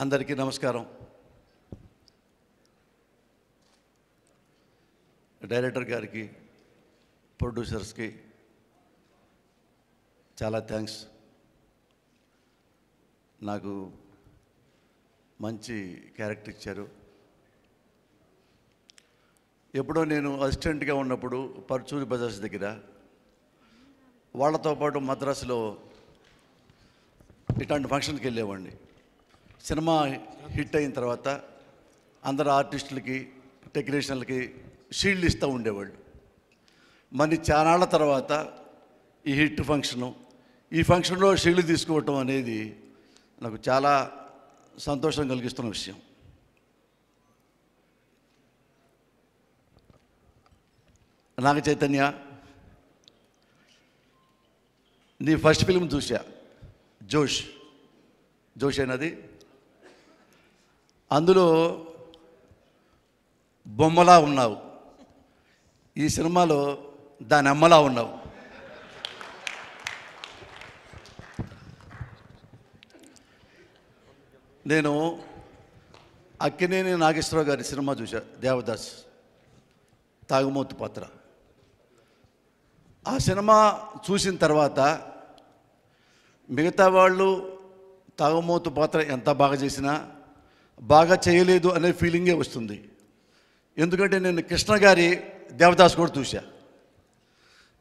అందరికీ నమస్కారం. డైరెక్టర్ గారికి, ప్రొడ్యూసర్స్కి చాలా థ్యాంక్స్. నాకు మంచి క్యారెక్టర్ ఇచ్చారు. ఎప్పుడో నేను అసిస్టెంట్గా ఉన్నప్పుడు పర్చూరి బజార్స్ దగ్గర వాళ్ళతో పాటు మద్రాసులో ఇట్లాంటి ఫంక్షన్కి వెళ్ళేవాడిని. సినిమా హిట్ అయిన తర్వాత అందరు ఆర్టిస్టులకి, టెక్నీషియన్లకి షీల్డ్ ఇస్తూ ఉండేవాళ్ళు. మరి చానాళ్ళ తర్వాత ఈ హిట్ ఫంక్షను, ఈ ఫంక్షన్లో షీల్డ్ తీసుకోవటం అనేది నాకు చాలా సంతోషం కలిగిస్తున్న విషయం. నాగ చైతన్య, నీ ఫస్ట్ ఫిల్మ్ చూసా, జోష్ అయినది. అందులో బొమ్మలా ఉన్నావు, ఈ సినిమాలో దాని అమ్మలా ఉన్నావు. నేను అక్కినేని నాగేశ్వరరావు గారి సినిమా చూసా, దేవదాస్, తాగుమోతు పాత్ర. ఆ సినిమా చూసిన తర్వాత మిగతా వాళ్ళు తాగుమోతు పాత్ర ఎంత బాగా చేసినా బాగా చేయలేదు అనే ఫీలింగే వస్తుంది. ఎందుకంటే నేను కృష్ణ గారి దేవదాస్ కూడా చూసా.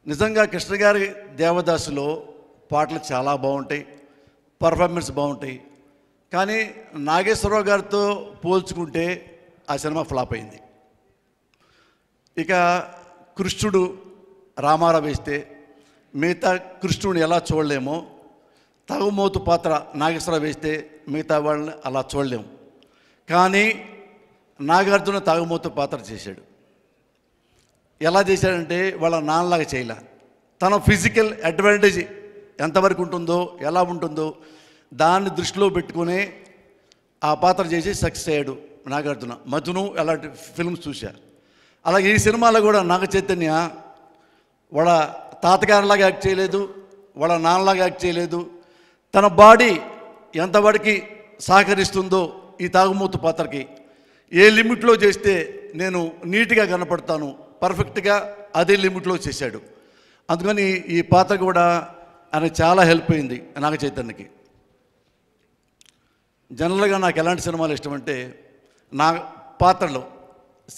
నిజంగా కృష్ణ గారి దేవదాసులో పాటలు చాలా బాగుంటాయి, పర్ఫార్మెన్స్ బాగుంటాయి. కానీ నాగేశ్వరరావు గారితో పోల్చుకుంటే ఆ సినిమా ఫ్లాప్ అయింది. ఇక కృష్ణుడు రామారావు వేస్తే మిగతా కృష్ణుడిని ఎలా చూడలేమో, తాగుమోతు పాత్ర నాగేశ్వరరావు వేస్తే మిగతా వాళ్ళని అలా చూడలేము. కానీ నాగార్జున తాగుమోతు పాత్ర చేశాడు. ఎలా చేశాడంటే వాళ్ళ నాన్నలాగా చేయలే. తన ఫిజికల్ అడ్వాంటేజ్ ఎంతవరకు ఉంటుందో, ఎలా ఉంటుందో దాన్ని దృష్టిలో పెట్టుకునే ఆ పాత్ర చేసి సక్సెస్ అయ్యాడు నాగార్జున. మధును అలాంటి ఫిల్మ్స్ చూశా. అలాగే ఈ సినిమాలో కూడా నాగ చైతన్య వాళ్ళ తాతగారిలాగా యాక్ట్ చేయలేదు, వాళ్ళ నాన్నలాగా యాక్ట్ చేయలేదు. తన బాడీ ఎంతవరకు సహకరిస్తుందో ఈ తాగుమూతు పాత్రకి, ఏ లిమిట్లో చేస్తే నేను నీట్గా కనపడతాను, పర్ఫెక్ట్గా అదే లిమిట్లో చేశాడు. అందుకని ఈ పాత్ర కూడా ఆయన చాలా హెల్ప్ అయింది నాగ చైతన్యకి. జనరల్గా నాకు ఎలాంటి సినిమాలు ఇష్టం అంటే, నా పాత్రలో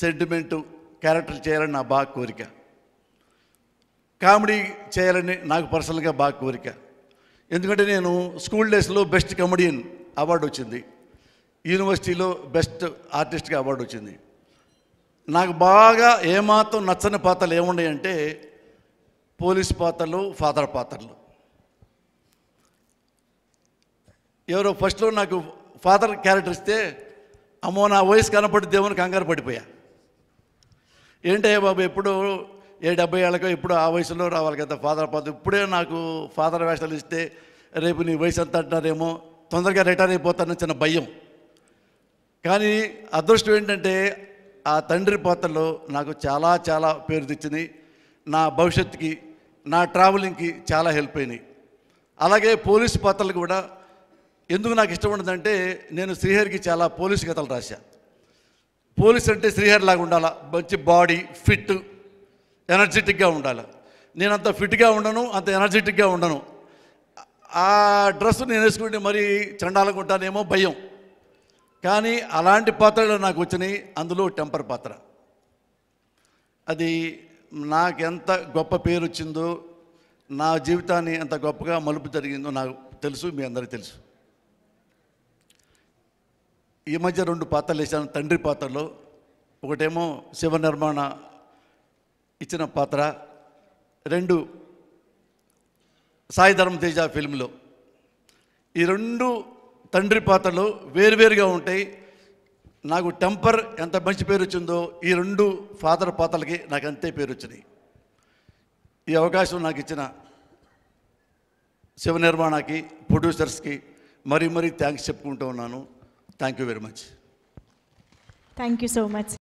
సెంటిమెంటు క్యారెక్టర్ చేయాలని నా బాగా కోరిక, కామెడీ చేయాలని నాకు పర్సనల్గా బాగా కోరిక. ఎందుకంటే నేను స్కూల్ డేస్లో బెస్ట్ కమెడియన్ అవార్డు వచ్చింది, యూనివర్సిటీలో బెస్ట్ ఆర్టిస్ట్గా అవార్డు వచ్చింది. నాకు బాగా ఏమాత్రం నచ్చని పాత్రలు ఏమున్నాయంటే పోలీస్ పాత్రలు, ఫాదర్ పాత్రలు. ఎవరో ఫస్ట్లో నాకు ఫాదర్ క్యారెక్టర్ ఇస్తే అమ్మో నా వయసు కనపడిద్దేమని కంగారు పడిపోయా. ఏంటయ్యా బాబు, ఎప్పుడు 70 ఏళ్ళకో ఇప్పుడు ఆ వయసులో రావాలి కదా ఫాదర్ పాత్ర, ఇప్పుడే నాకు ఫాదర్ వేషాలు ఇస్తే రేపు నీ వయసు అంతా అంటారేమో, తొందరగా రిటైర్ అయిపోతానని చిన్న భయం. కానీ అదృష్టం ఏంటంటే ఆ తండ్రి పాత్రలో నాకు చాలా చాలా పేరు తెచ్చింది. నా భవిష్యత్తుకి, నా ట్రావెలింగ్కి చాలా హెల్ప్ అయినాయి. అలాగే పోలీస్ పాత్రలు కూడా ఎందుకు నాకు ఇష్టం ఉండదంటే, నేను శ్రీహరికి చాలా పోలీసు కథలు రాశా. పోలీస్ అంటే శ్రీహరి లాగా ఉండాలా, మంచి బాడీ, ఫిట్, ఎనర్జెటిక్గా ఉండాలి. నేను అంత ఫిట్గా ఉండను, అంత ఎనర్జెటిక్గా ఉండను. ఆ డ్రెస్ నేను వేసుకుంటే మరీ చండాలంగా ఉంటానేమో భయం. కానీ అలాంటి పాత్రలు నాకు వచ్చినాయి. అందులో టెంపర్ పాత్ర, అది నాకెంత గొప్ప పేరు వచ్చిందో, నా జీవితాన్ని ఎంత గొప్పగా మలుపు జరిగిందో నాకు తెలుసు, మీ అందరికీ తెలుసు. ఈ మధ్య 2 పాత్రలు వేసాను తండ్రి పాత్రలో. ఒకటేమో శివ నిర్మాణ ఇచ్చిన పాత్ర, 2 సాయి ధర్మ తేజ ఫిల్మ్లో. ఈ 2 తండ్రి పాత్రలు వేరువేరుగా ఉంటాయి. నాకు టెంపర్ ఎంత మంచి పేరు వచ్చిందో, ఈ 2 ఫాదర్ పాత్రలకి నాకు అంతే పేరు వచ్చినాయి. ఈ అవకాశం నాకు ఇచ్చిన శివ నిర్మాణకి, ప్రొడ్యూసర్స్కి మరీ థ్యాంక్స్ చెప్పుకుంటూ ఉన్నాను. Thank you very much. Thank you so much.